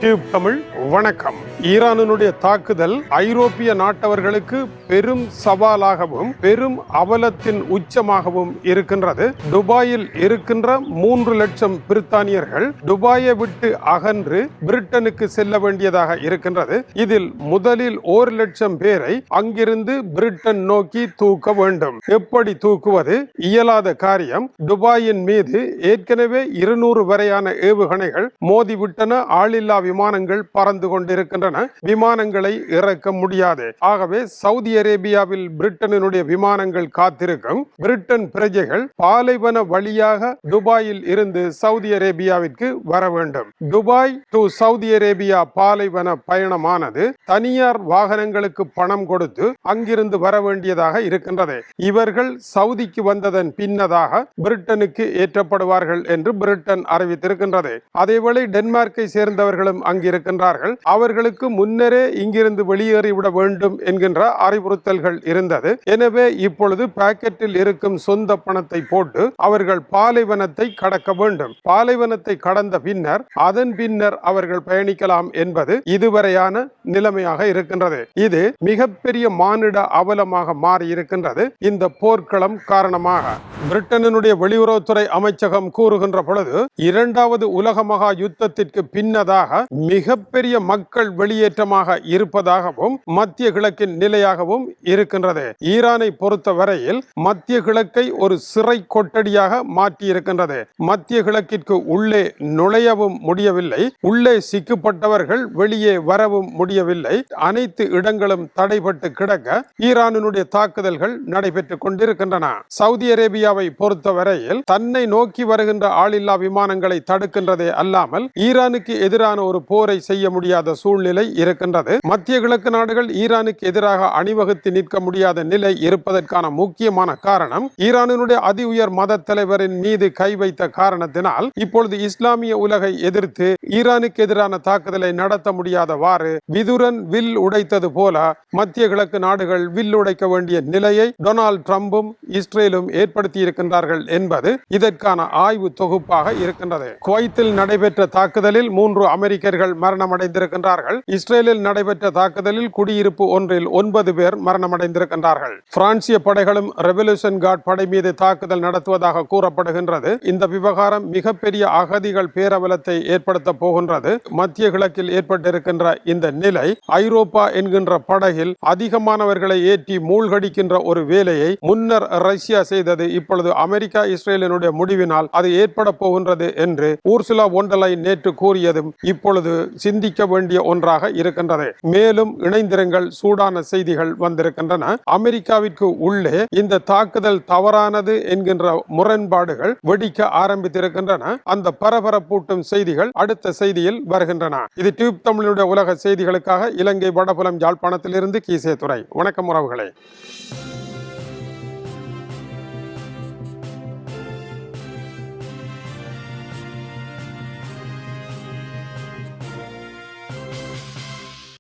Tube Tamil வணக்கம். ஈரானுடைய தாக்குதல் ஐரோப்பிய நாட்டவர்களுக்கு பெரும் சவாலாகவும் பெரும் அவலத்தின் உச்சமாகவும் இருக்கின்றது. துபாயில் இருக்கின்ற 3 லட்சம் பிரித்தானியர்கள் துபாயை விட்டு அகன்று பிரிட்டனுக்கு செல்ல வேண்டியதாக இருக்கின்றது. இதில் முதலில் 1 லட்சம் பேரை அங்கிருந்து பிரிட்டன் நோக்கி தூக்க வேண்டும். எப்படி தூக்குவது? இயலாத காரியம். துபாயின் மீது ஏற்கனவே 200 வரையான ஏவுகணைகள் மோதிவிட்டன. ஆளில்லா விமானங்கள் பறந்து கொண்டிருக்கின்றன. விமானங்களை இறக்க முடியாது. ஆகவே சவுதி அரேபியாவில் பிரிட்டனுடைய விமானங்கள் காத்திருக்கும். பிரிட்டன் பிரஜைகள் பாலைவன வழியாக துபாயில் இருந்து சவுதி அரேபியாவிற்கு வர வேண்டும். துபாய் டு சவுதி அரேபியா பாலைவன பயணமானது தனியார் வாகனங்களுக்கு பணம் கொடுத்து அங்கிருந்து வர வேண்டியதாக இருக்கின்றது. இவர்கள் சவுதிக்கு வந்ததன் பின்னதாக பிரிட்டனுக்கு ஏற்றப்படுவார்கள் என்று பிரிட்டன் அறிவித்திருக்கின்றது. அதேவேளை டென்மார்க்கை சேர்ந்தவர்களும் அங்கிருக்கின்றார்கள். அவர்களுக்கு முன்னரே இங்கிருந்து வெளியேறிவிட வேண்டும் என்கின்ற அறிவுறுத்தல்கள் இருந்தது. எனவே இப்பொழுது பாக்கெட்டில் இருக்கும் சொந்த பணத்தை போட்டு அவர்கள் பாலைவனத்தை கடக்க வேண்டும். பாலைவனத்தை கடந்த பின்னர் அதன் பின்னர் அவர்கள் பயணிக்கலாம் என்பது இதுவரையான நிலைமையாக இருக்கின்றது. இது மிகப்பெரிய மானிட அவலமாக மாறி இருக்கின்றது இந்த போர்க்களம் காரணமாக. பிரிட்டனுடைய வெளியுறவுத்துறை அமைச்சகம் கூறுகின்ற பொழுது 2வது உலக மகா யுத்தத்திற்கு பின்னதாக மிகப்பெரிய மக்கள் வெளியேற்றமாக இருப்பதாகவும் மத்திய கிழக்கின் நிலையாகவும் இருக்கின்றது. ஈரானை பொறுத்த வரையில் மத்திய கிழக்கை ஒரு சிறை கொட்டடியாக மாற்றி இருக்கின்றது. மத்திய கிழக்கிற்கு உள்ளே நுழையவும் முடியவில்லை. உள்ளே சிக்கப்பட்டவர்கள் வெளியே வரவும் முடியவில்லை. அனைத்து இடங்களும் தடைபட்டு கிடக்க ஈரானுடைய தாக்குதல்கள் நடைபெற்றுக் கொண்டிருக்கின்றன. சவுதி அரேபியாவை பொறுத்த வரையில் தன்னை நோக்கி வருகின்ற ஆளில்லா விமானங்களை தடுக்கின்றதே அல்லாமல் ஈரானுக்கு எதிரான ஒரு போரை செய்ய முடியாத சூழ்நிலை இருக்கின்றது. மத்திய கிழக்கு நாடுகள் ஈரானுக்கு எதிராக அணிவகுத்து நிற்க முடியாத நிலை இருப்பதற்கான முக்கியமான காரணம் ஈரானுடைய அதி உயர் மத தலைவரின் மீது கை வைத்த காரணத்தினால் இப்பொழுது இஸ்லாமிய உலகை எதிர்த்து ஈரானுக்கு எதிரான தாக்குதலை நடத்த முடியாதவாறு விதுரன் வில் உடைத்தது போல மத்திய கிழக்கு நாடுகள் வில் உடைக்க வேண்டிய நிலையை டொனால்ட் ட்ரம்பும் இஸ்ரேலும் ஏற்படுத்தி இருக்கின்றார்கள் என்பது இதற்கான ஆய்வு தொகுப்பாக இருக்கின்றது. குவைத்தில் நடைபெற்ற தாக்குதலில் 3 அமெரிக்கர்கள் மரணமடைந்திருக்கின்றார்கள். இஸ்ரேலில் நடைபெற்ற தாக்குதலில் குடியிருப்பு ஒன்றில் 9 பேர் மரணமடைந்திருக்கின்றார்கள். பிரான்சிய படைகளும் ரெவல்யூஷன் கார்ட் படை மீது தாக்குதல் நடத்துவதாக கூறப்படுகின்றது. இந்த விவகாரம் மிகப்பெரிய அகதிகள் பேரவலத்தை ஏற்படுத்த போகின்றது. மத்திய கிழக்கில் ஏற்பட்டிருக்கின்ற இந்த நிலை ஐரோப்பா என்கின்ற படகில் அதிகமானவர்களை ஏற்றி மூழ்கடிக்கின்ற ஒரு வேலையை முன்னர் ரஷ்யா செய்தது. இப்பொழுது அமெரிக்கா இஸ்ரேலினுடைய முடிவினால் அது ஏற்பட போகின்றது என்று ஊர்சுலா ஒன் டர் லைன் நேற்று கூறியதும் இப்பொழுது சிந்திக்க வேண்டிய ஒன்றாக இருக்கின்றது. மேலும் இணைந்திருங்கள், சூடான செய்திகள் வந்திருக்கின்றன. அமெரிக்காவிற்கு உள்ளே இந்த தாக்குதல் தவறானது என்கின்ற முரண்பாடுகள் வெடிக்க ஆரம்பித்திருக்கின்றன. அந்த பரபரப்பூட்டும் செய்திகள் அடுத்த செய்தியில் வருகின்றன. இது டியூப் தமிழுடைய உலக செய்திகளுக்காக இலங்கை வடபுலம் யாழ்ப்பாணத்திலிருந்து கீசே துறை. வணக்கம் உறவுகளே.